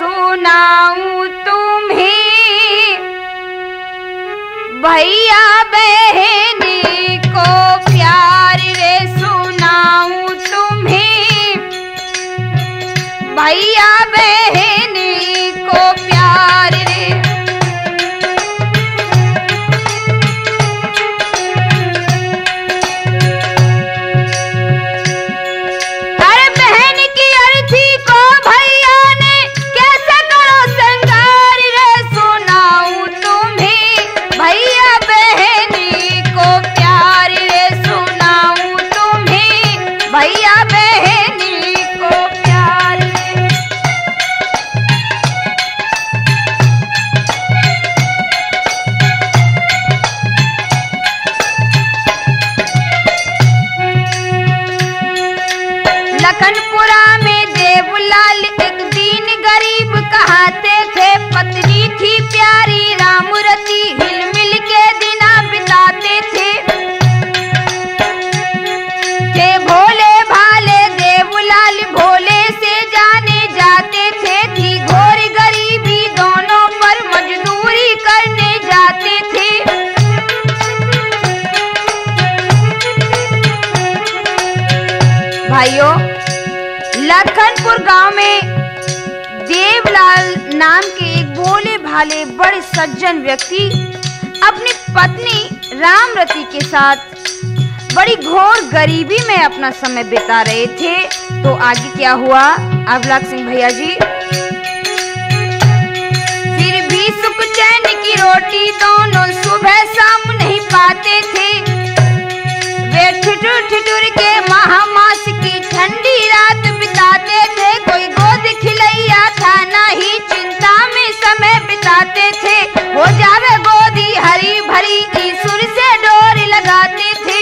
सुनाऊं तुम्हें, भैया बहनी को प्यार रे सुनाऊं तुम्हें, भैया बहनी को प्यार रे। अरे बहन की अर्थी को भैया ने कैसे करो श्रृंगार रे सुनाऊं तुम्हें, भैया बहनी को प्यार रे सुनाऊं तुम्हें, भैया बहनी को प्यार रे। लखनपुरा में देवलाल एक दीन गरीब कहाते थे, पत्नी थी प्यारी रामरती, हिल मिल के दिना बिताते थे भोले भाले देवलाल भोले से जाने जाते थे, थी घोर गरीबी दोनों पर मजदूरी करने जाते थे। भाइयों, लखनपुर गांव में देवलाल नाम के एक भोले भाले बड़े सज्जन व्यक्ति अपनी पत्नी रामरती के साथ बड़ी घोर गरीबी में अपना समय बिता रहे थे। तो आगे क्या हुआ, अवलाक सिंह भैया जी। फिर भी सुख चैन की रोटी दोनों सुबह शाम नहीं पाते थे, वे ठिठुर ठिठुर के महामास की ठंडी रात बिताते थे, कोई गोद खिलैया था नहीं, चिंता में समय बिताते थे, हो जावे गोदी हरी भरी ईश्वर से डोर लगाते थे।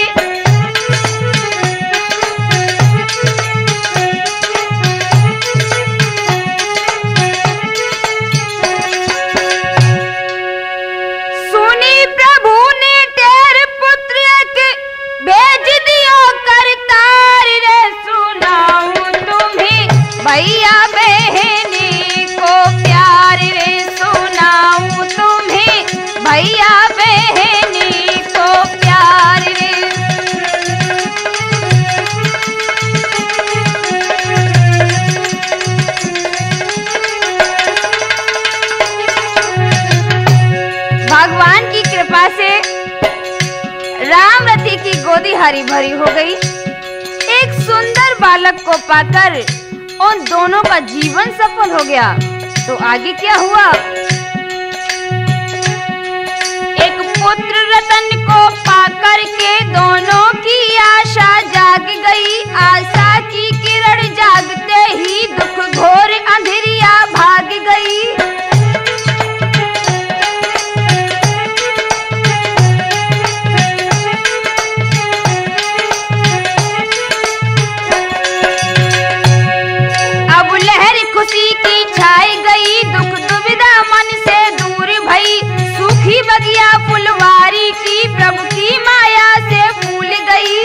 सुनी प्रभु ने तेरे पुत्र के भेज दियो करतार रे सुनाऊं तुम्हें, भैया बहनी को प्यार रे सुनाऊं तुम्हें, भैया बहनी को प्यार रे। भगवान की कृपा से रामरती की गोदी हरी भरी हो गई। एक सुंदर बालक को पाकर उन दोनों का जीवन सफल हो गया। तो आगे क्या हुआ, एक पुत्र रतन को पाकर के दोनों की आशा जाग गई, आशा की किरण जागते ही दुख घोर अंधेरिया भाग गई। खुशी की छाई गई, दुख दुविधा मन से दूर भई, सूखी बगिया फुलवारी की प्रभु की माया से फूल गई।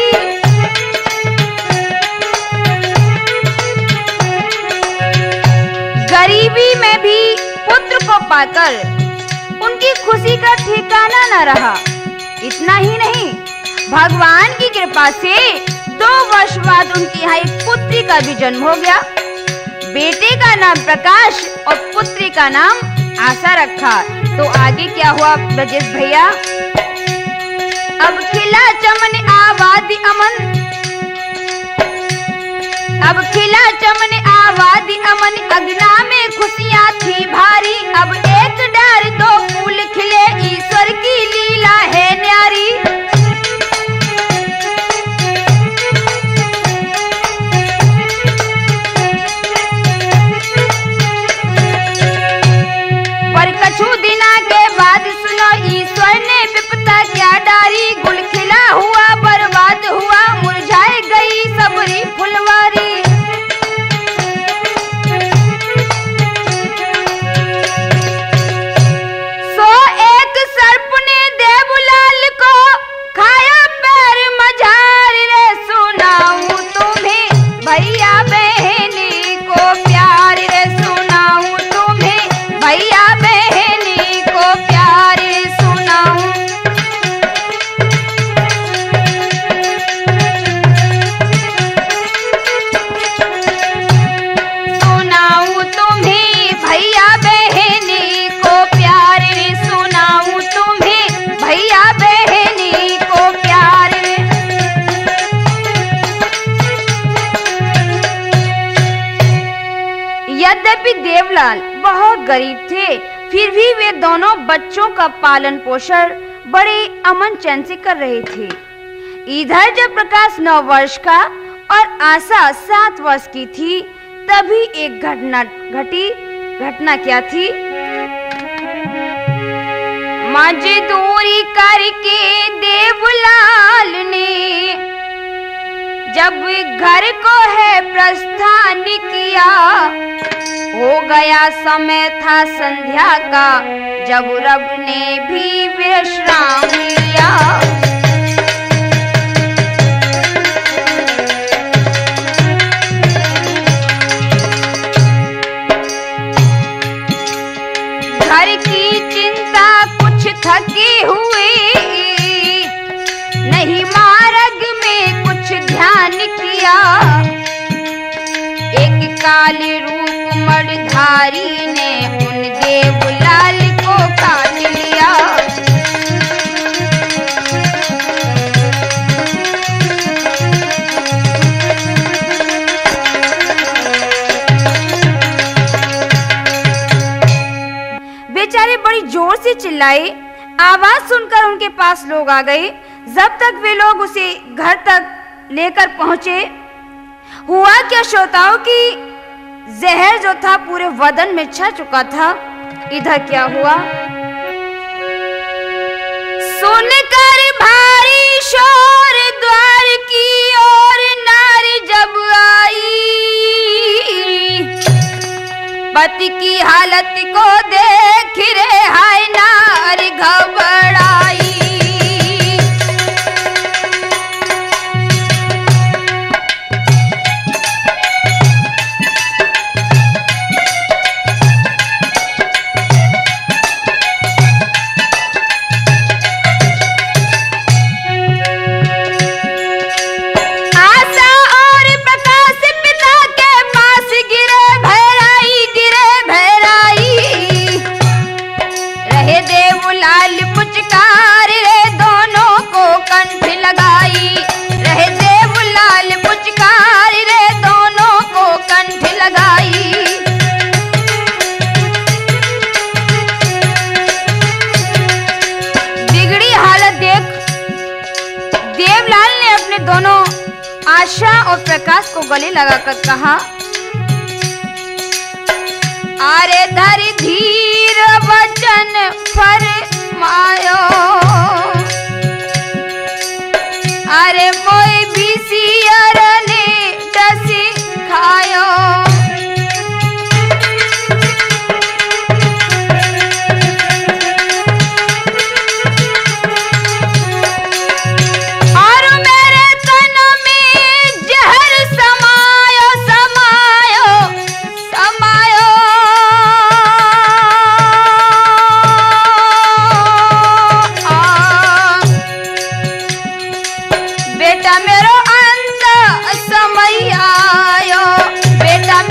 गरीबी में भी पुत्र को पाकर उनकी खुशी का ठिकाना न रहा। इतना ही नहीं, भगवान की कृपा से 2 वर्ष बाद उनके यहाँ एक पुत्री का भी जन्म हो गया। बेटे का नाम प्रकाश और पुत्री का नाम आशा रखा। तो आगे क्या हुआ ब्रजेश भैया, अब खिला चमन आबादी अमन, अब खिला चमन आबादी अमन, अगना में खुशियां थी भारी, अब एक डार 2 फूल खिले, ईश्वर की लीला है न्यारी। कछु दिना के बाद सुनो, ईश्वर ने विपदा क्या डारी, गुल खिला हुआ बर्बाद हुआ, मुरझाए गई सबरी फुलवारी। यद्यपि देवलाल बहुत गरीब थे, फिर भी वे दोनों बच्चों का पालन पोषण बड़े अमन चैन से कर रहे थे। इधर जब प्रकाश 9 वर्ष का और आशा 7 वर्ष की थी, तभी एक घटना घटी। घटना क्या थी? मजदूरी करके देवलाल ने जब घर को है प्रस्थान किया, हो गया समय था संध्या का, जब रब ने भी विश्राम लिया। घर की चिंता कुछ थके हुए, नहीं मार्ग में कुछ ध्यान किया। एक काले रूप मणिधारी ने उन देवलाल को काट लिया। बेचारे बड़ी जोर से चिल्लाए। आवाज सुनकर उनके पास लोग आ गए। जब तक वे लोग उसे घर तक लेकर पहुंचे, हुआ क्या श्रोताओं की जहर जो था पूरे बदन में छा चुका था। इधर क्या हुआ? सुनकर भारी शोर द्वार की ओर नारी जब आई, पति की हालत को देख रे हाय नारी घबराई। आशा और प्रकाश को गले लगाकर कहा, अरे धरि धीर वचन फरमायो, अरे मोय बिसियर ने डसी खायो। बेटा मेरो अंत समय आयो, बेटा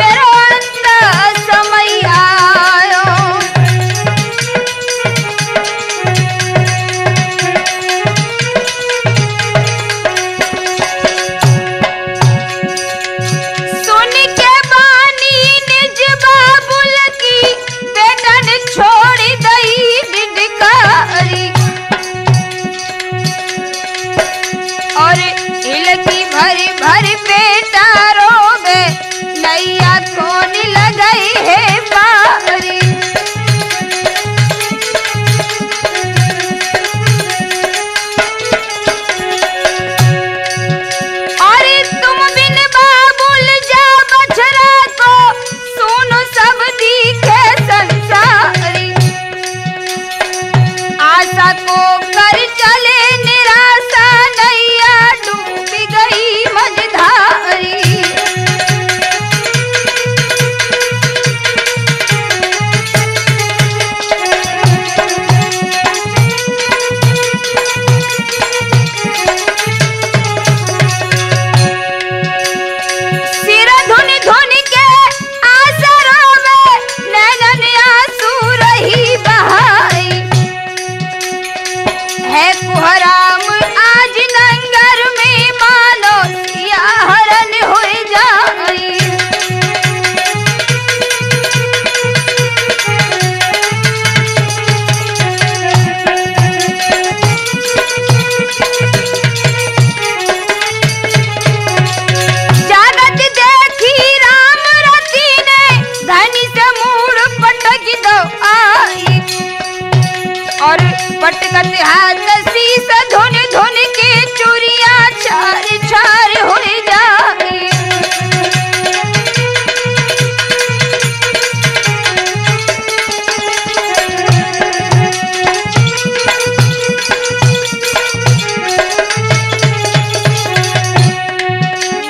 पटकत हाथ शीसा धुन धुन के चूड़िया छार छार हो जाए।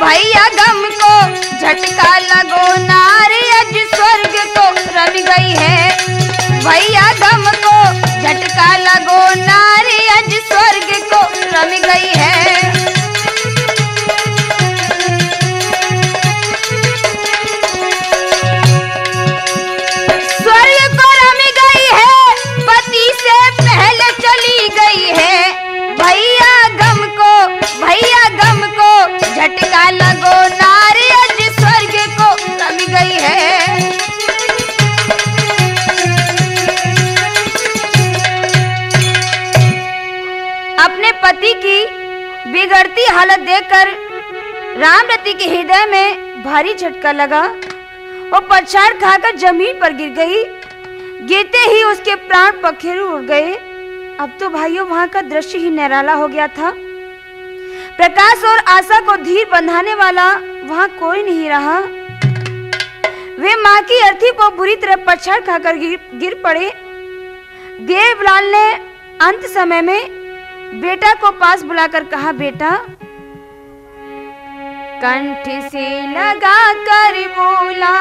भैया गम को झटका लगो नारी अज स्वर्ग को रम गई है। भैया गम को झटका लगो नारी अज स्वर्ग को रम गई है। स्वर्ग को रम गई है, पति से पहले चली गई है। भैया गम को झटका लगो नारी अज स्वर्ग को रम गई है। अपने पति की बिगड़ती हालत देखकर रामरती के हृदय में भारी झटका लगा। वो पछाड़ खाकर जमीन पर गिर गई। गिरते ही उसके प्राण पखेरु उड़ गए। अब तो भाइयों वहां का दृश्य ही निराला हो गया था। प्रकाश और आशा को धीर बंधाने वाला वहां कोई नहीं रहा। वे मां की अर्थी को बुरी तरह पछाड़ खाकर गिर पड़े। देवलाल ने अंत समय में बेटा को पास बुलाकर कहा, बेटा, कंठ से लगा कर बोला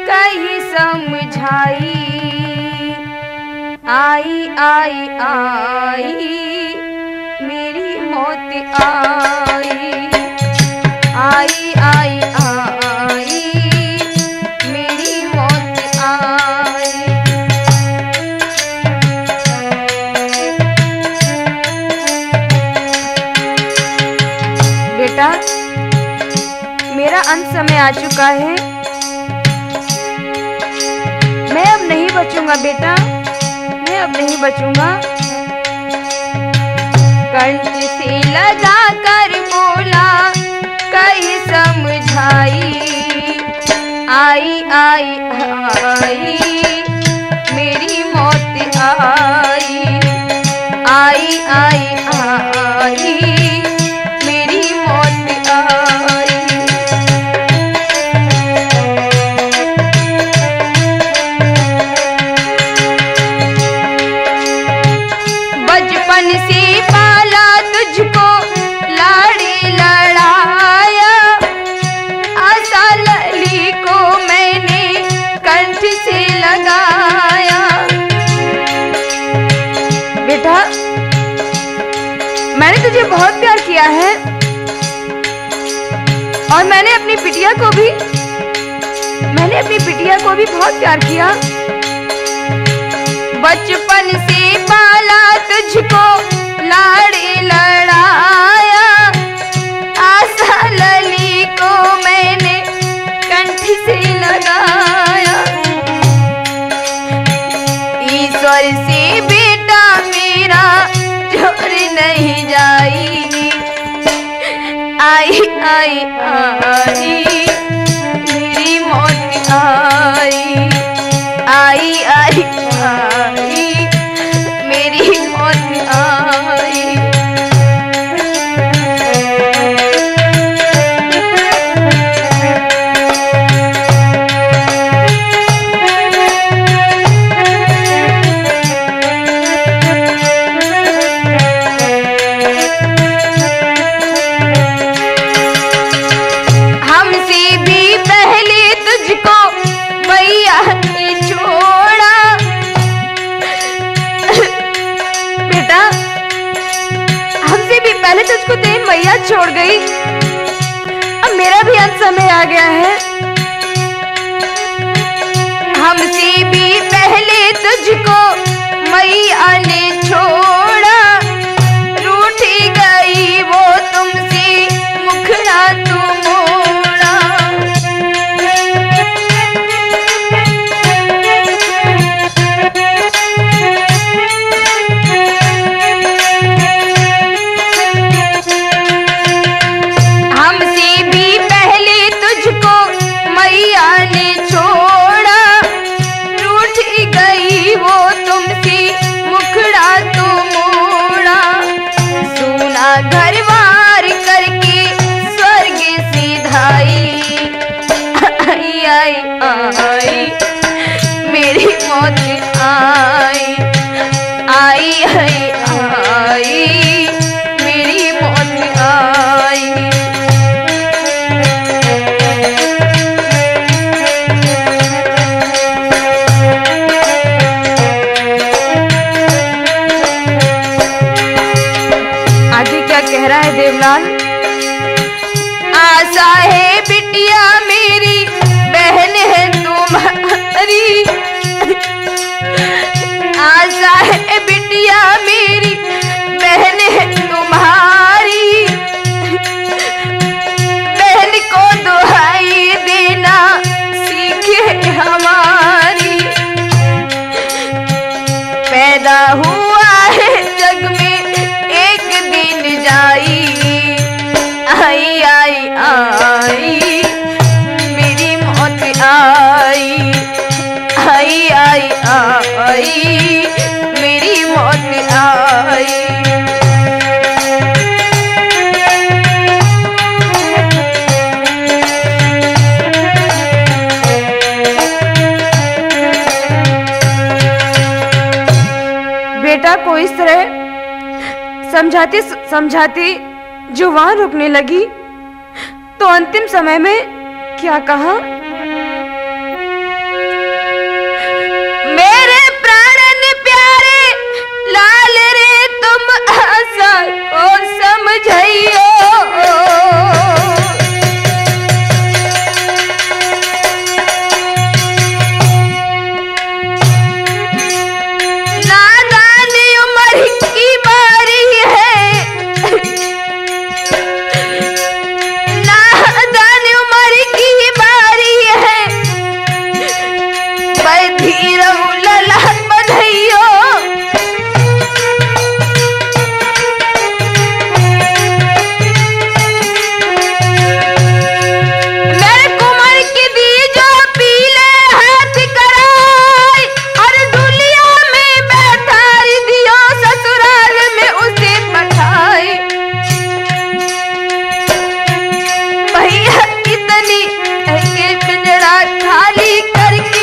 कहीं समझाई, आई आई आई मेरी मौत आई, आई आई आई मेरी मौत आई। बेटा, मेरा अंत समय आ चुका है। मैं अब नहीं बचूंगा बेटा, मैं अब नहीं बचूंगा। कंठ से लगा कर बोला कहीं समझाई, आई आई आई मेरी मौत आई, आई आई आई मेरी मौत आई। बचपन से पाला तुझको लाड़ी लड़ाया, आशा लली को मैंने कंठ से लगाया। बेटा, मैंने तुझे बहुत प्यार किया है और मैंने अपनी बिटिया को भी बहुत प्यार किया। बचपन से पाला तुझको लाड़ी लड़ाया, आशा लली को मैंने कंठ से लगाया। ईश्वर से बेटा मेरा जोर नहीं जाई, आई आई आई मेरी मौत आई, आई आई आई मेरी मौत आई। हमसे भी पहले तुझको भैया ने छोड़ा। बेटा, हमसे भी पहले तुझको तेरी मैया छोड़ गई। अब मेरा भी अंत समय आ गया है। हमसे भी पहले तुझको मैया ने छोड़ा, रूठी गई वो तुमसे मुखड़ा तू मोड़ा। हमसे भी पहले तुझको मैया ने छोड़ा, रूठ गई वो तुमसे मुखड़ा मौत आई आई है आई, मेरी मौत आई। आगे क्या कह रहा है देवलाल? आशा है बिटिया मेरी, बहन है तुम्हारी, आशा है बिटिया मेरी, बहन है तुम्हारी, बहन को दुहाई देना सीखे हमारी। पैदा हुआ है जग में एक दिन जाई, आई आई आई, मेरी मौत आई आई आई आई, मेरी मौत आई। बेटा को इस तरह समझाती समझाती जुबान रुकने लगी तो अंतिम समय में क्या कहा? मेरे प्राणन प्यारे लाल रे, तुम आशा को समझियो, नादान उम्र की बारी है, नादान उम्र की बारी है, धीर लला बधाइयो। मेरे कुमार की दी जो पीले हाथ कराई, और दुनिया में बैठाई दियो, ससुराल में उसे पठाई। भैया इतनी के पिंजरा खाली करके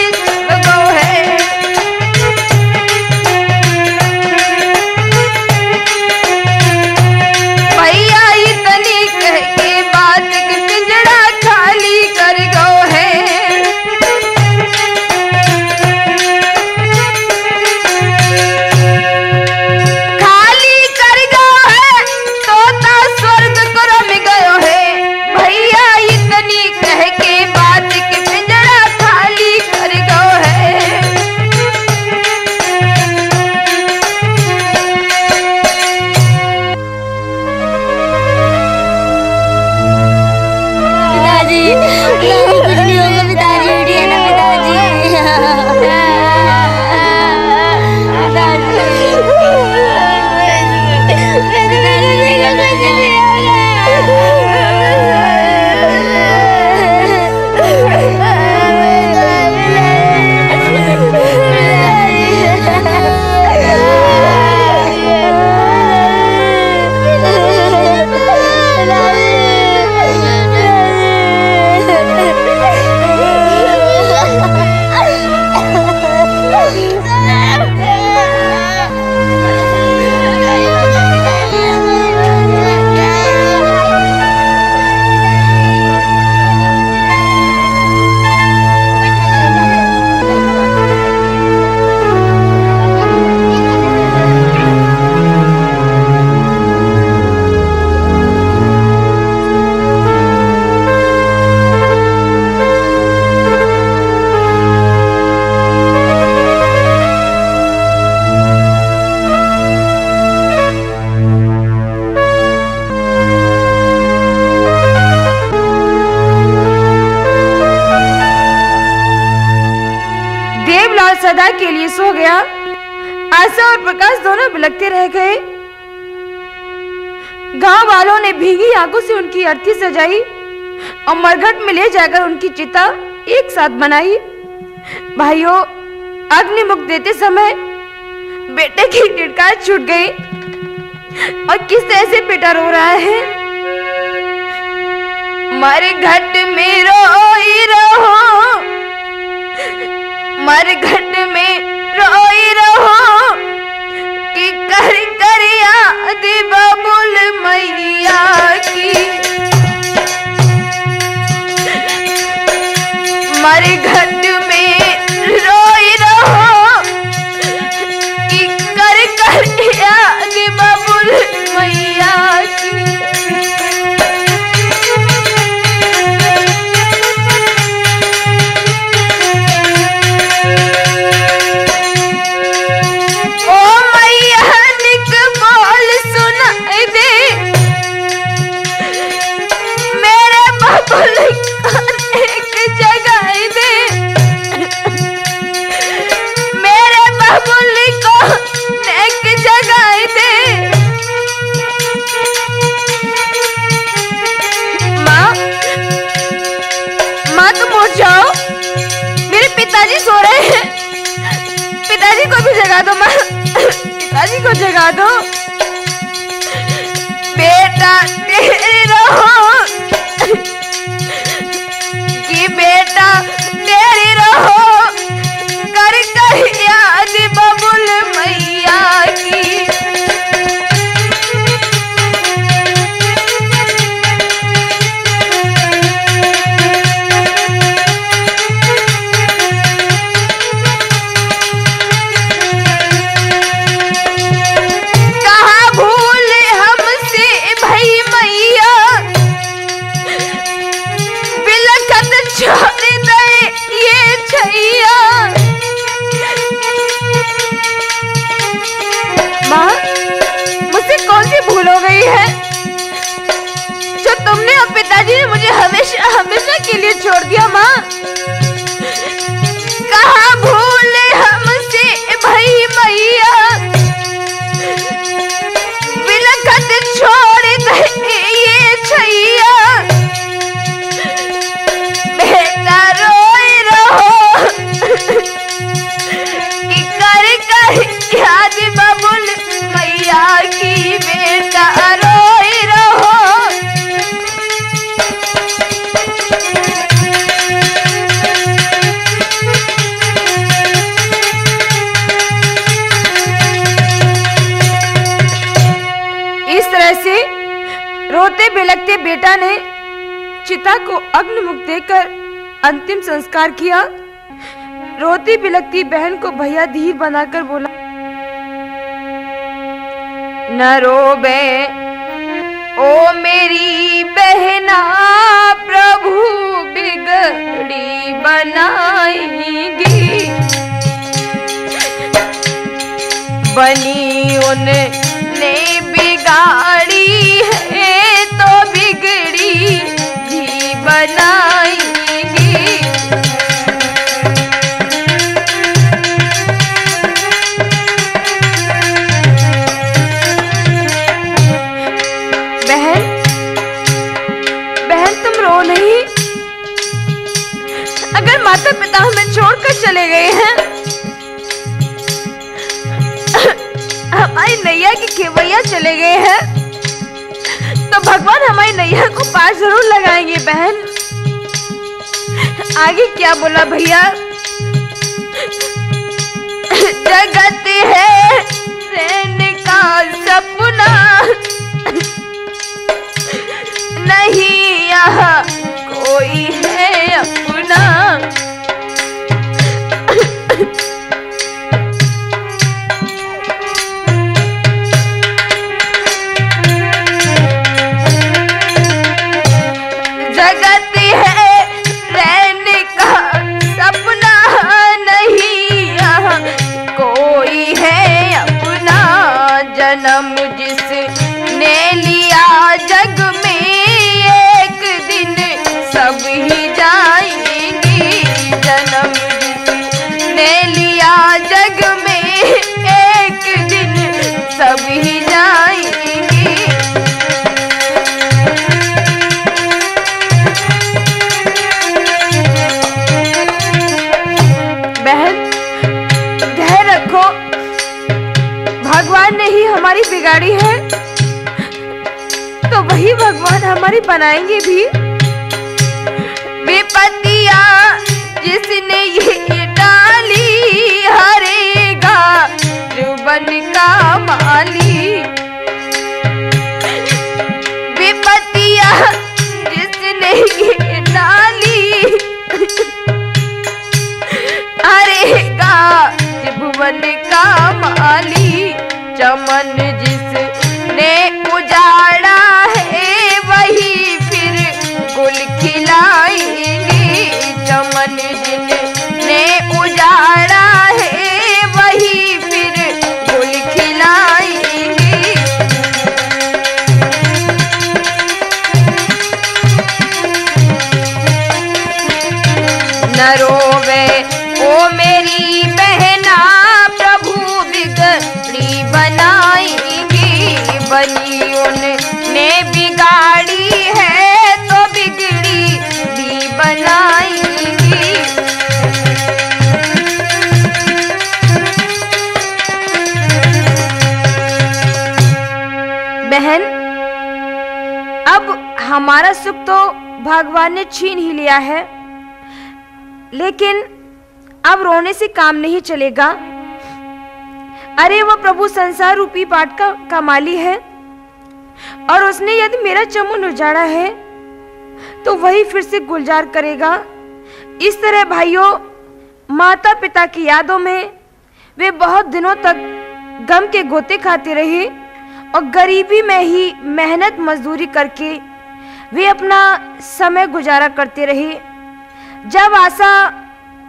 सदा के लिए सो गया। आशा और प्रकाश दोनों बिलखते रह गए। गांव वालों ने भीगी आंखों से उनकी अर्थी सजाई और मरघट में ले जाकर उनकी चिता एक साथ बनाई। भाइयों, अग्निमुख देते समय बेटे की टिटकार छूट गई और किस तरह से बेटा रो रहा है। मरघट में रोई रहो, मरघट में रोई रहो कि कर कर याद बबुल मैया की। मरघट में रोई रहो कि कर कर याद बबुल मैया की। पिताजी सो रहे हैं, पिताजी को भी जगा दो माँ, पिताजी को जगा दो। बेटा तेरी रहो कि बेटा तेरी रहो कर कर याद बबुल मैया की। भूल हो गई है जो तुमने और पिताजी ने मुझे हमेशा हमेशा के लिए छोड़ दिया। माँ कहाँ भूले हमसे भाई मैया, बिलखत छोड़ दे ये छैया। बेटा रोए रहो कि कर कर याद बबुल मैया की। बेटा रोए रहो इस तरह से रोते बिलखते बेटा ने चिता को अग्निमुख देकर अंतिम संस्कार किया। रोती बिलखती बहन को भैया धीर बनाकर बोला, न रोबे ओ मेरी बहना, प्रभु बिगड़ी बनाएंगी। बनी उनने बिगाड़ी है तो बिगड़ी भी बनाएंगी। अगर माता पिता हमें छोड़कर चले गए हैं, हमारी नैया की खेवैया चले गए हैं, तो भगवान हमारी नैया को पार जरूर लगाएंगे। बहन आगे क्या बोला भैया, जगत है रहने का सपना, नहीं यहाँ कोई है अपना। जगत है रहने का सपना, नहीं यहाँ कोई है अपना। जन्म जिसने लिया जग में एक दिन सब ही जाएंगी। जन्म जिसने लिया जग में एक दिन सब ही जाएंगी। बहन धैर्य रखो, भगवान ने ही हमारी बिगाड़ी है तो वही भगवान हमारी बनाएंगे भी। विपत्तियां जिसने ये डाली त्रिभुवन का माली। चमन जिसने उजाड़ा है वही फिर गुल खिलाएंगे। चमन जिसने उजाड़ा है वही फिर गुल खिलाएंगे। न रोवे ओ मेरी बहना, प्रभु बिगड़ी बनाएंगे। बनी उनने बिगाड़ी है तो बिगड़ी भी बनाएंगी। बहन, अब हमारा सुख तो भगवान ने छीन ही लिया है, लेकिन अब रोने से काम नहीं चलेगा। अरे वो प्रभु संसार रूपी पाट का माली है, और उसने यदि मेरा चमन उजाड़ा है तो वही फिर से गुलजार करेगा। इस तरह भाइयों, माता पिता की यादों में वे बहुत दिनों तक गम के गोते खाते रहे और गरीबी में ही मेहनत मजदूरी करके वे अपना समय गुजारा करते रहे। जब आशा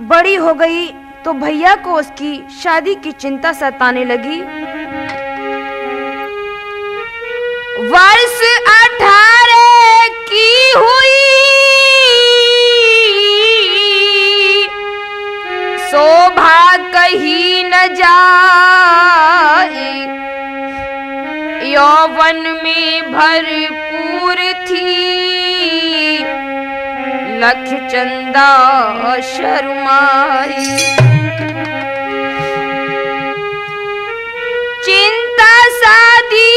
बड़ी हो गई तो भैया को उसकी शादी की चिंता सताने लगी। वर्ष 18 की हुई, शोभा कहीं न जाए। यौवन में भरपूर थी, लख चंदा शर्माई। चिंता शादी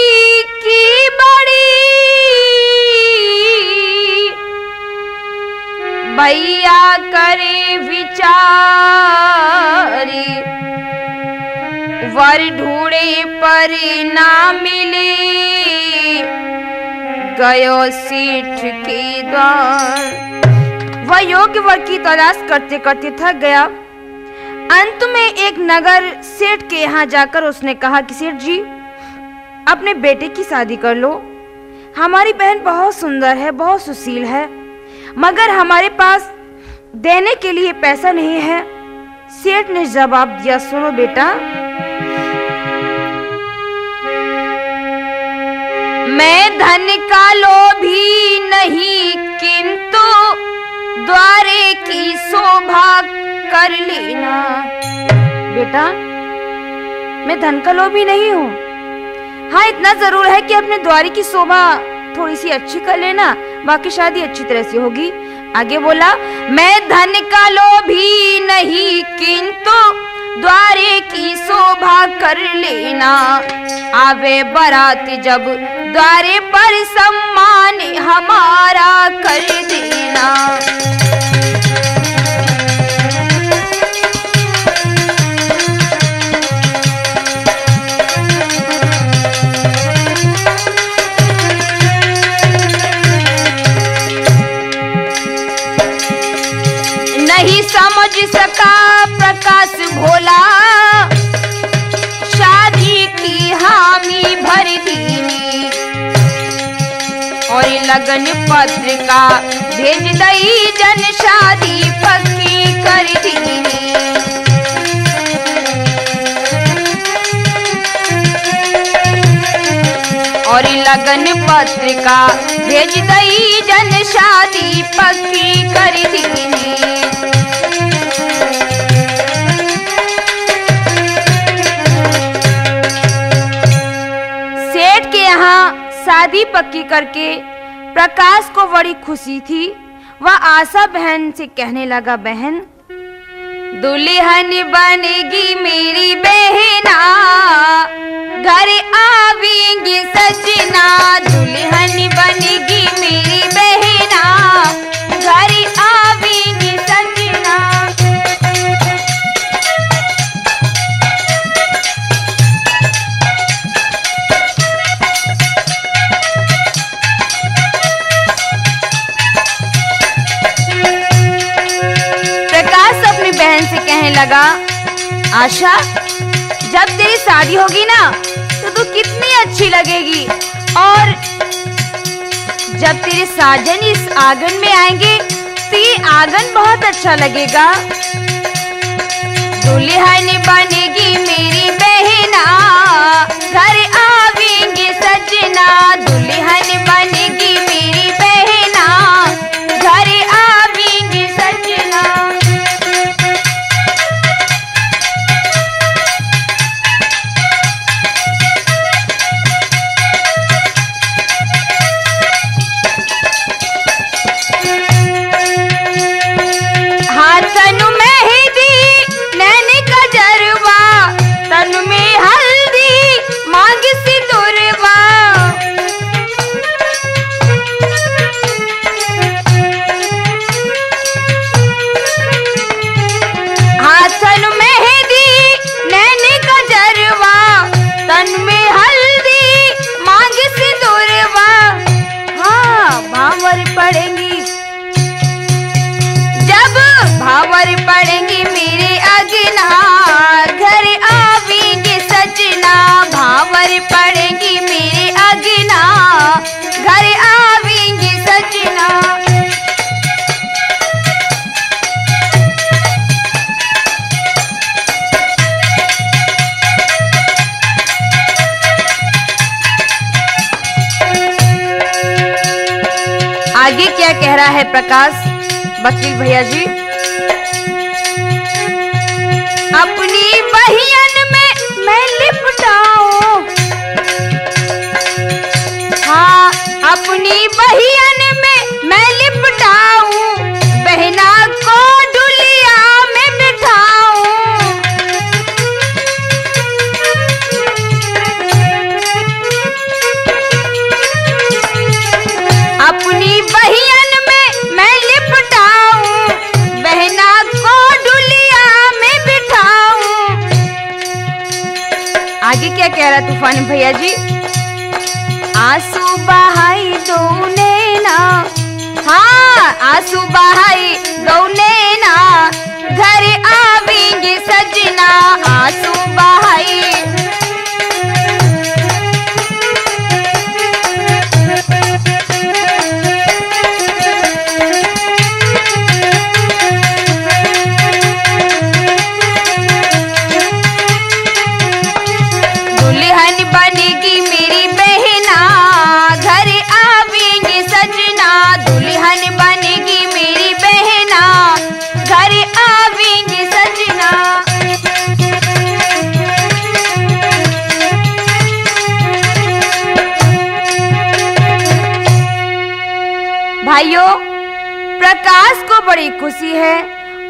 की बड़ी, भैया करे विचारी। वर ढूंढे पर ना मिले, गयो सेठ के द्वार। वह योग्य वर की तलाश करते करते थक गया। अंत में एक नगर सेठ के यहाँ जाकर उसने कहा कि सेठ जी, अपने बेटे की शादी कर लो। हमारी बहन बहुत सुंदर है, बहुत सुशील है, मगर हमारे पास देने के लिए पैसा नहीं है। सेठ ने जवाब दिया, सुनो बेटा, मैं धन का लोभी नहीं, किंतु द्वारे की शोभा कर लेना। बेटा, मैं धन का लोभी नहीं हूँ। हाँ, इतना जरूर है कि अपने द्वारे की शोभा थोड़ी सी अच्छी कर लेना, बाकी शादी अच्छी तरह से होगी। आगे बोला, मैं धन का लोभी नहीं, किंतु द्वारे की शोभा कर लेना। आवे बारात जब द्वारे पर, सम्मान हमारा कर देना। नहीं समझ सका प्रकाश भोला, शादी की हामी भर दीनी। और लगन पत्रिका भेज दई, जन शादी पक्की कर दीनी। और लगन पत्रिका भेज दई, जन शादी पक्की कर दीनी। सेठ के यहाँ शादी पक्की करके प्रकाश को बड़ी खुशी थी। वह आशा बहन से कहने लगा, बहन, दुल्हन बनेगी मेरी बहना, घर आवेंगे सजना। दुल्हन बनेगी मेरी बहना, घर आवेंगे सजना। प्रकाश अपनी बहन से कहने लगा, आशा, जब तेरी शादी होगी ना तो तू कितनी अच्छी लगेगी, और जब तेरे साजन इस आंगन में आएंगे तो ये आंगन बहुत अच्छा लगेगा। दुल्हन बनेगी मेरी बहना, घर आवेंगे सजना। दुल्हन बनेगी मेरी बहना, घर आवेंगे सजना। हाथन मेहंदी नैन गजरवा, तन में हल्दी मांग सिंदूरवा। हाथन मेहंदी नैन गजरवा, तन में हल्दी मांग सिंदूरवा। हाँ, भावर पड़ेंगी जब भावर पड़ेंगी मेरे अगना, घर आवेंगे सजना। भावर पड़ेंगी मेरे अगना, घर आवेंगे सजना। आगे क्या कह रहा है प्रकाश वकील भैया जी? अपनी बहियन में मैं लिपटाऊं, हाँ अपनी बहियन में मैं लिपटाऊं, बहना को डुलिया में बिठाऊं। अपनी बहियन में मैं लिपटाऊं, बहना को डुलिया में बिठाऊं। आगे क्या कह रहा तूफानी भैया जी? आंसू बहाई दो नैना, हाँ आंसू बहाई दो नैना, घर आवेंगे सजना। आंसू बहाई दुल्हन बनेगी मेरी बहना, घर आवेंगे सजना। दुल्हन बनेगी मेरी बहना, घर आवेंगे सजना। भाइयों, प्रकाश को बड़ी खुशी है।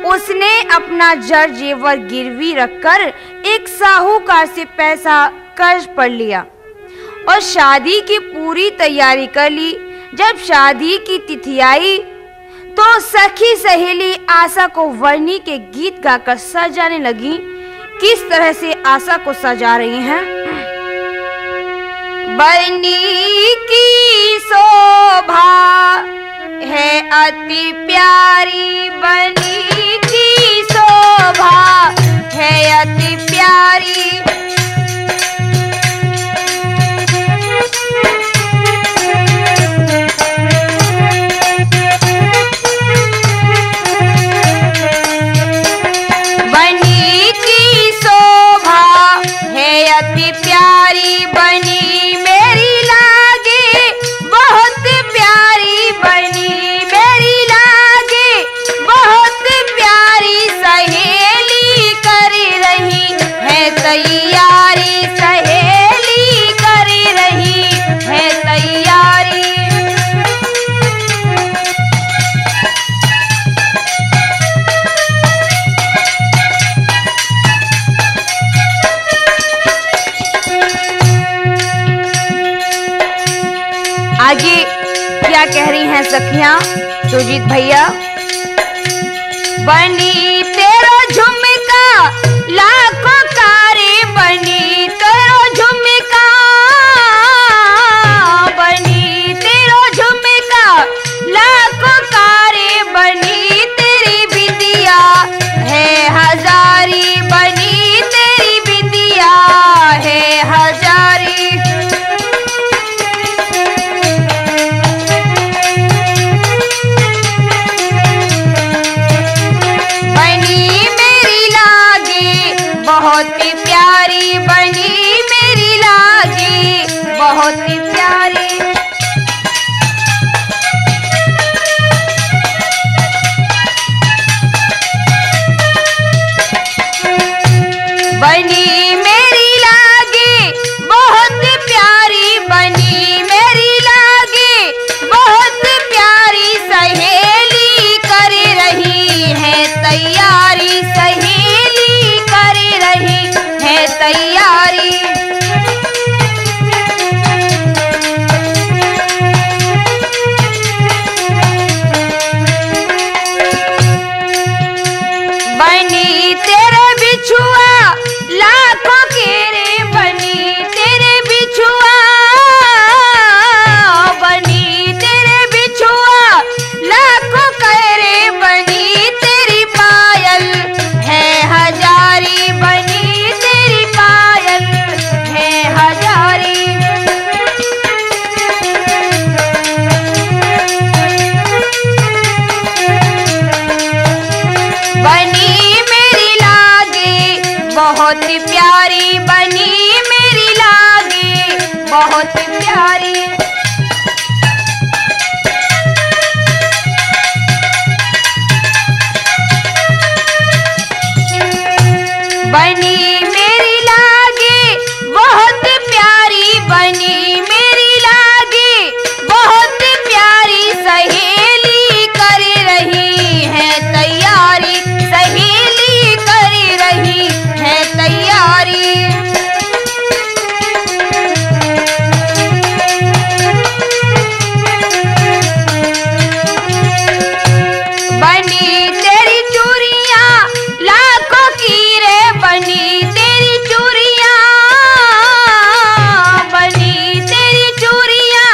उसने अपना जर जेवर गिरवी रखकर एक साहूकार से पैसा कर्ज पर लिया और शादी की पूरी तैयारी कर ली। जब शादी की तिथि आई तो सखी सहेली आशा को वर्णी के गीत गाकर सजाने लगी। किस तरह से आशा को सजा रही हैं? वर्णी की शोभा है अति प्यारी, वर्णी की शोभा है अति प्यारी। वर्णी की शोभा है अति प्यारी, बनी मेरी लागे बहुत प्यारी, बनी मेरी लागे बहुत प्यारी। सहेली कर रही है तैयारी, सहेली कर रही है तैयारी। आगे क्या कह रही हैं सखियां सुजीत भैया? बनी तेरा झुमका लाखों कारे, बनी तेरा झुमका, बनी तेरा झुमका लाखों कारे, बनी तेरी बिंदिया है हजारी, बनी बहुत ही प्यारी बनी मेरी लागी, बहुत ही प्यारी। बनी मेरी लागी बहुत प्यारी, बनी मेरी लागी बहुत प्यारी, सहेली कर रही है तैयारी, सहेली कर रही है तैयारी। बनी तेरे बिछुआ लाखों के रे, बनी तेरे बिछुआ, बनी तेरे बिछुआ लाखों के रे, बनी तेरी पायल है हजारी, बनी तेरी पायल है हजारी। बनी मेरी लागी बहुत प्यारी, बनी मेरी लागी बहुत प्यारी। बनी मेरी लागी बहुत प्यारी, बनी मेरी लागी बहुत प्यारी, सहेली कर रही है तैयारी, सहेली कर रही है तैयारी। बनी तेरी चूड़ियां लाखों की रे, बनी तेरी चूड़ियां, बनी तेरी चूड़ियां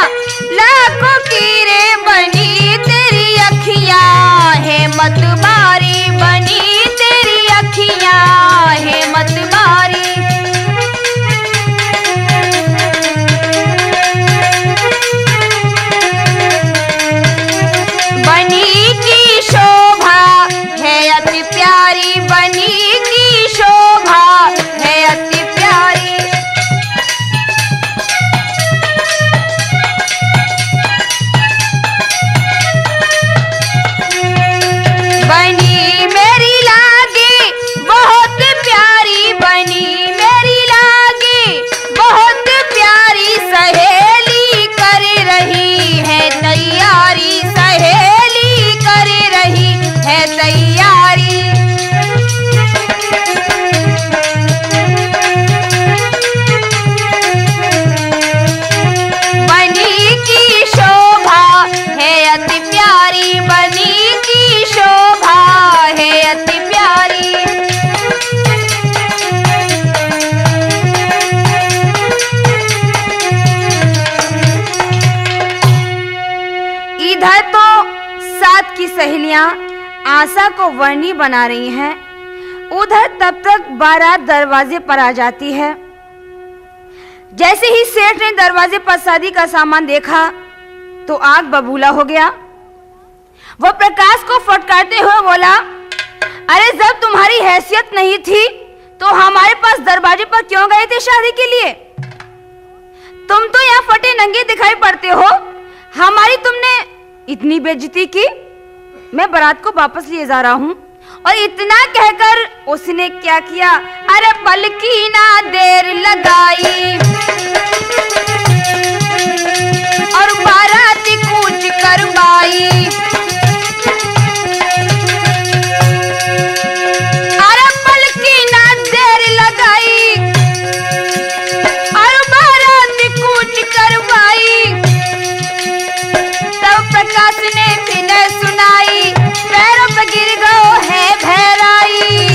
लाखों की रे, बनी तेरी अखियां है मतवारी, बनी तेरी अखियां है मतवारी। बनी की शोभा है अति प्यारी, बनी की शोभा है अति प्यारी। बनी मेरी लागी बहुत प्यारी, बनी मेरी लागी बहुत प्यारी, सहेली कर रही है तैयारी, सहेली कर रही है तैयारी। बनी की शोभा है अति प्यारी, बनी की शोभा है अति प्यारी। इधर तो सात की सहेलियां आशा को वर्णी बना रही हैं, उधर तब तक बारात दरवाजे पर आ जाती है। जैसे ही सेठ ने दरवाजे पर शादी का सामान देखा तो आग बबूला हो गया। वो प्रकाश को फटकारते हुए बोला, अरे जब तुम्हारी हैसियत नहीं थी तो हमारे पास दरवाजे पर क्यों गए थे शादी के लिए? तुम तो यहाँ फटे नंगे दिखाई पड़ते हो, हमारी तुमने इतनी बेइज्जती की। मैं बारात को वापस लिए जा रहा हूँ। और इतना कहकर उसने क्या किया, अरे पलकी ना देर लगाई और बारात कूच करवाई। अरे पलकी ना देर लगाई और बारात कूच करवाई। तब प्रकाश ने विनय सुनाई, पैरों पर गिर गयो है भैराई।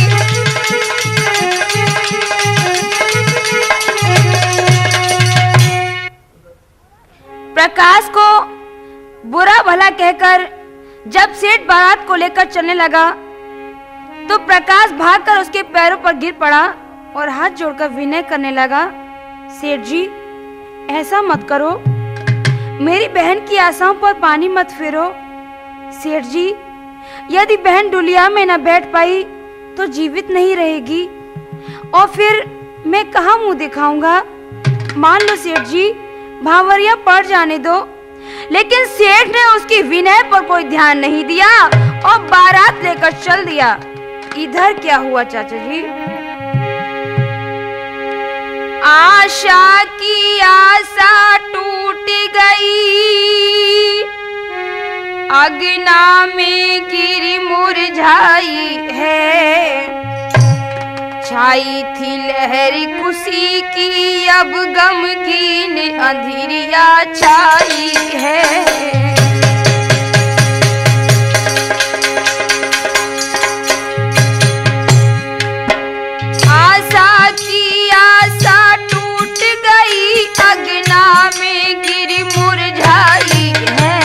प्रकाश को बुरा भला कहकर जब सेठ बारात को लेकर चलने लगा तो प्रकाश भागकर उसके पैरों पर गिर पड़ा और हाथ जोड़कर विनय करने लगा, सेठ जी ऐसा मत करो, मेरी बहन की आशाओं पर पानी मत फेरो। सेठ जी, यदि बहन डुलिया में न बैठ पाई तो जीवित नहीं रहेगी और फिर मैं कहाँ मुंह दिखाऊंगा। मान लो सेठ जी, भांवरिया पड़ जाने दो। लेकिन सेठ ने उसकी विनय पर कोई ध्यान नहीं दिया और बारात लेकर चल दिया। इधर क्या हुआ चाचा जी? आशा की आशा टूट गई, अगना में गिरी मुरझाई है। छाई थी लहर खुशी की, अब गमगीन अंधिरिया छाई है। आशा की आशा टूट गई, अगना में गिरी मुरझाई है।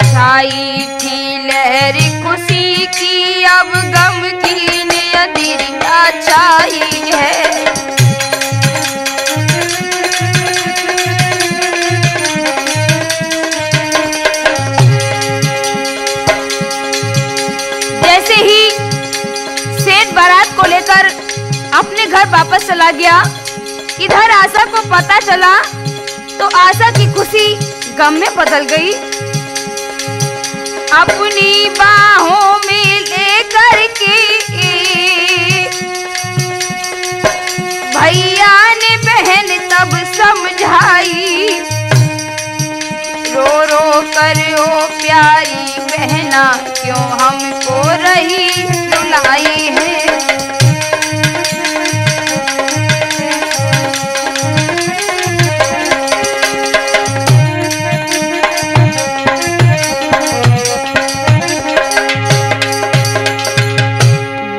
छाई थी लहर खुशी की, अब गमगीन अंधिरिया छाई है। जैसे ही सेठ बारात को लेकर अपने घर वापस चला गया, इधर आशा को पता चला तो आशा की खुशी गम में बदल गई। अपनी बाहों में लेकर के भैया ने बहन तब समझाई, रो रो कर ओ प्यारी बहना, क्यों हमको रही रुलाई है।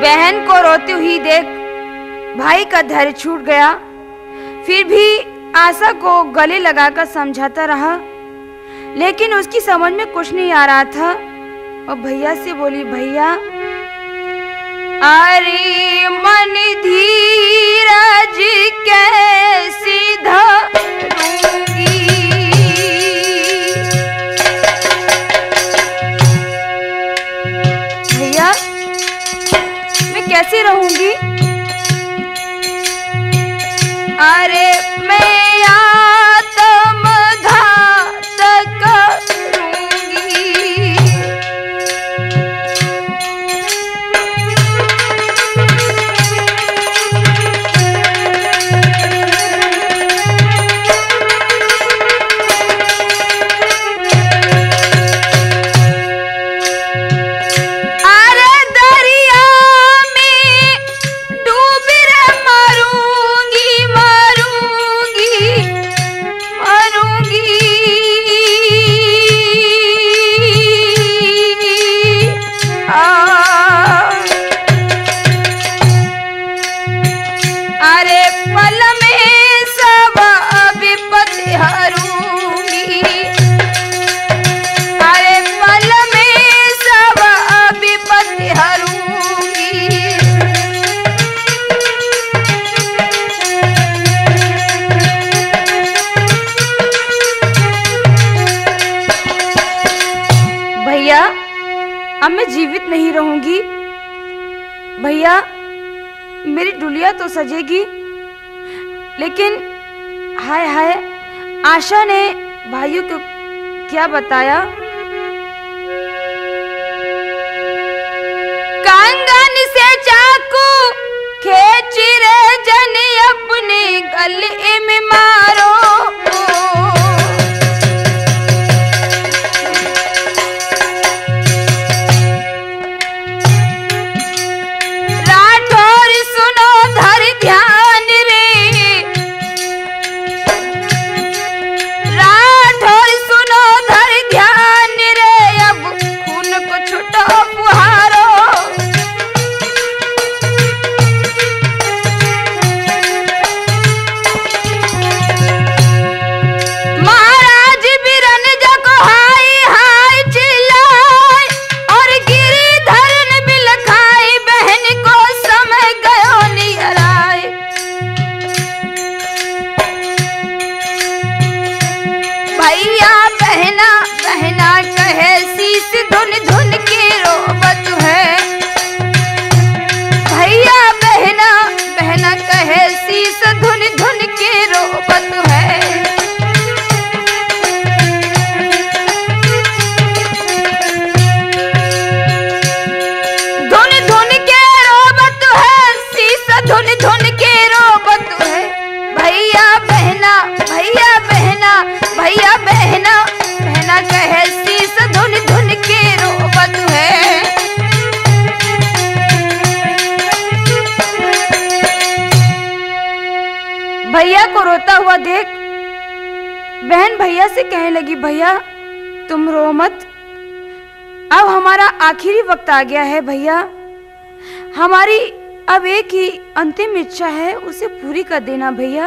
बहन को रोती हुई देख भाई का धैर्य छूट गया। फिर भी आशा को गले लगाकर समझाता रहा, लेकिन उसकी समझ में कुछ नहीं आ रहा था। और भैया से बोली, भैया अरे मन धीरज कैसी धरूंगी, भैया मैं कैसे रहूंगी। अरे मैं आत्मघात करूंगी, अरे दरिया में डूब रे मरूंगी, मरूंगी, मरूंगी। अरे पल में सब विपत्ति हरूंगी, अरे पल में सब विपत्ति हरूंगी। भैया अब मैं जीवित नहीं रहूंगी। भैया मेरी डुलिया तो सजेगी, लेकिन हाय हाय आशा ने भाइयों को क्या बताया। कंगन से चाकू खींच रे जन, अपने गले में मारो। राठौर सुनो धर ध्यान रे, राठौर सुनो धर ध्यान हुआ देख बहन भैया से कहने लगी, भैया तुम रो मत, अब हमारा आखिरी वक्त आ गया है भैया, हमारी अब एक ही अंतिम इच्छा है, उसे पूरी कर देना भैया।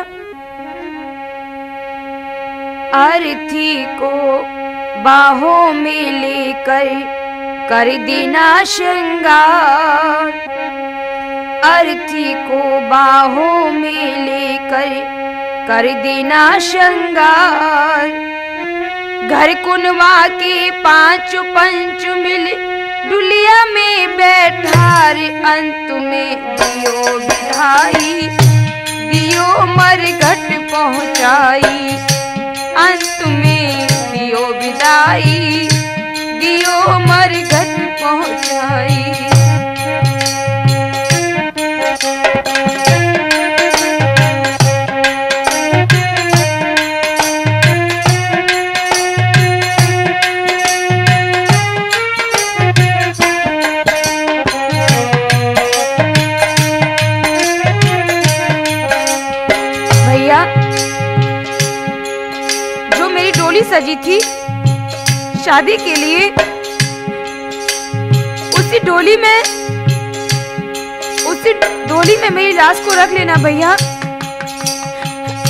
अर्थी को बाहों में लेकर कर देना श्रृंगार, अर्थी को बाहों में लेकर कर देना श्रृंगार। घर कुनवा के पांचों पंच मिल डुलिया में बैठा रे, अंत में दियो विदाई, दियो मरघट पहुंचाई, अंत में दियो विदाई, दियो मरघट पहुंचाई। सजी थी शादी के लिए, उसी डोली में मेरी लाश को रख लेना भैया,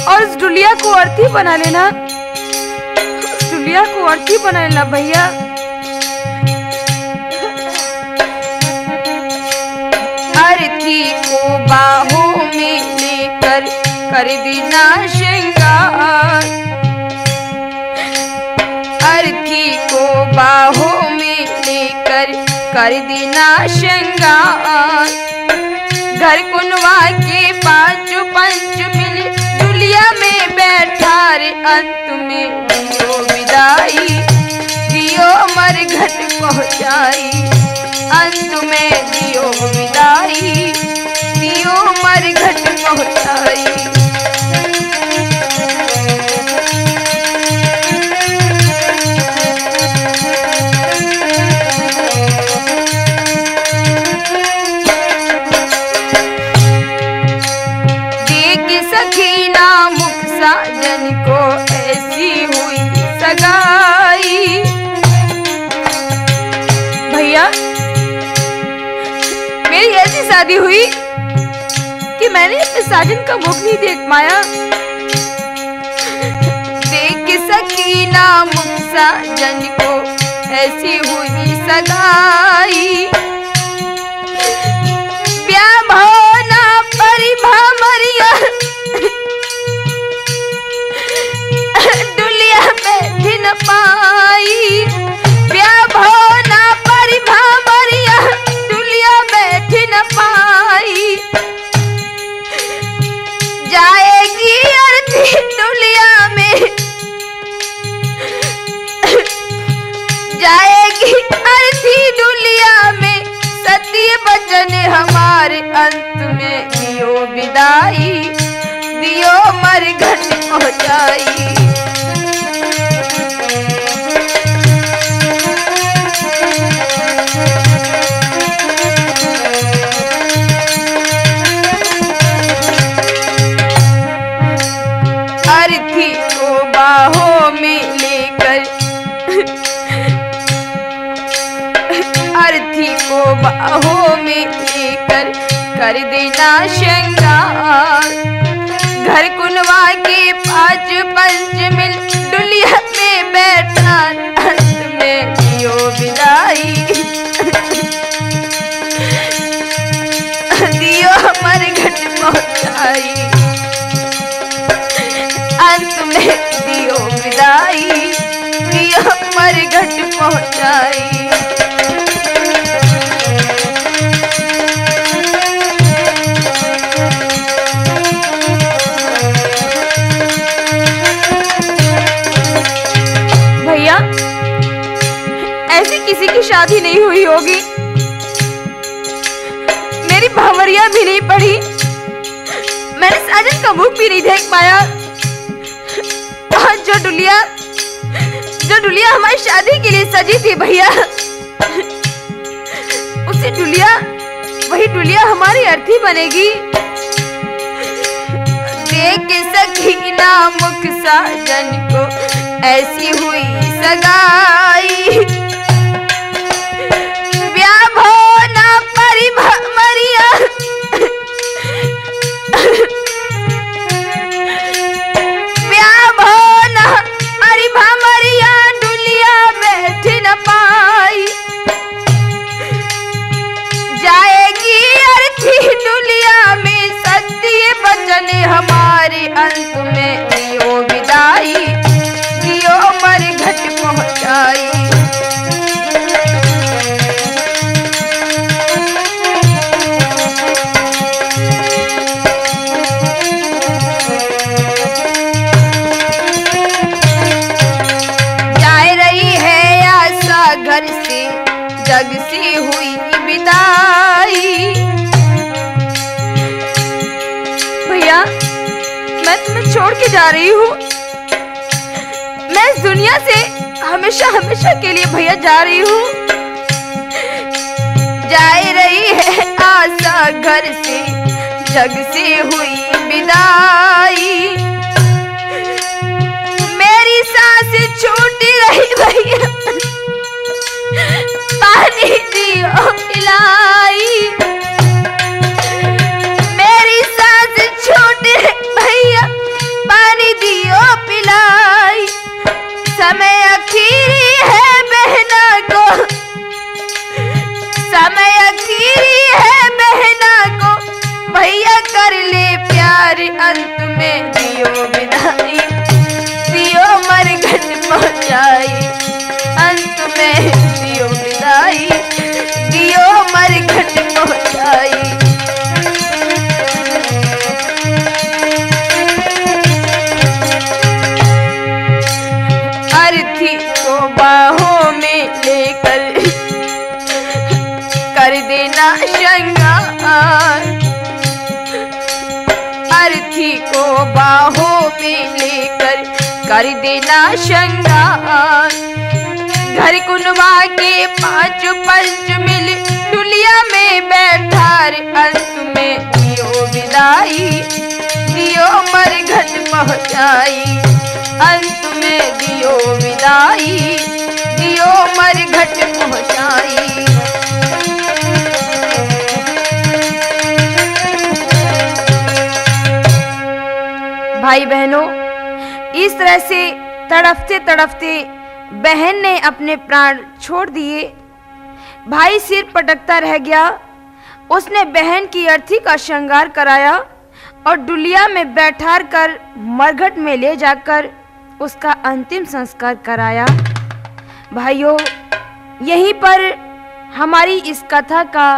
और उस डुलिया को अर्थी बना लेना, उस डुलिया को अर्थी बना लेना भैया। अर्थी को बाहों में लेकर कर देना श्रृंगार, अर्थी को बाहों में लेकर कर देना श्रृंगार। घर कुनवा के पांचों पंच मिल डुलिया में बैठा रे, अंत में दियो विदाई, दियो मरघट पहुंचाई, अंत में दियो विदाई, दियो मरघट पहुंचाई। साजन को ऐसी हुई सगाई। भैया मेरी ऐसी शादी हुई कि मैंने अपने साजन का मुख नहीं देख पाया। देख सकीना मुख साजन को ऐसी हुई सगाई। ब्याह भवना परिभा मरिया डुलिया बैठी न पाई। ब्याह भवना परिभा मरिया डुलिया बैठी न पाई। जाएगी अर्थी डुलिया में, जाएगी अर्थी डुलिया में। सत्य वचन हमारे अंत में दियो विदाई, दियो मरघट पहुंचाई। अर्थी को बाहों में लेकर, अर्थी को बाहों में लेकर कर देना श्रृंगार। घर कुनवा के पांच पंच मिल डुलिया में बैठा, अंत में दियो विदाई, दियो मरघट पहुंचाई। अंत में दियो विदाई, दियो मरघट पहुंचाई। भैया ऐसी किसी की शादी नहीं हुई होगी, मेरी भावरिया भी नहीं पड़ी, मैंने साजन का मुख भी नहीं देख पाया। जो डुलिया हमारी शादी के लिए सजी थी भैया, उसी वही डुलिया हमारी अर्थी बनेगी। एक सखीना मुख साजन को ऐसी हुई सगाई। व्याभो ना परिभ्रमरिया व्याभो ना परिभ्रमरिया डुलिया बैठ न पाई। जाएगी अर्थी डुलिया में सत्य वचन हमारे अंत में दियो विदाई, दियो मरघट पहुंचाई। जा रही है आशा घर से, जग से हुई विदाई। भैया मैं तुम्हें छोड़ के जा रही हूँ। मैं इस दुनिया से हमेशा हमेशा के लिए भैया जा रही हूँ। जा रही है आशा घर से, जग से हुई विदाई। मेरी सांस छूट रही भैया, पानी दियो पिलाई। मेरी सांस छूट रही भैया, पानी दियो पिलाई। समय आखिरी है बहना को, समय आखिरी है बहना को, भैया कर ले प्यार अंत में दियो विदाई, दियो मरघट पहुंचाई। अंत में दियो विदाई, दियो मरघट पहुंचाई। अर्थी को बाहों में लेकर कर देना श्रृंगार। अर्थी को बाहों में लेकर कर देना श्रृंगार। घर कुनवा के पांच पंच मिल डुलिया में बैठार। अंत में दियो विदाई, दियो मरघट पहुंचाई। अंत में दियो विदाई, दियो मरघट पहुंचाई। भाई बहनों, इस तरह से तड़फते तड़फते बहन ने अपने प्राण छोड़ दिए। भाई सिर पटकता रह गया। उसने बहन की अर्थी का श्रृंगार कराया और डुलिया में बैठार कर मरघट में ले जाकर उसका अंतिम संस्कार कराया। भाइयों, यहीं पर हमारी इस कथा का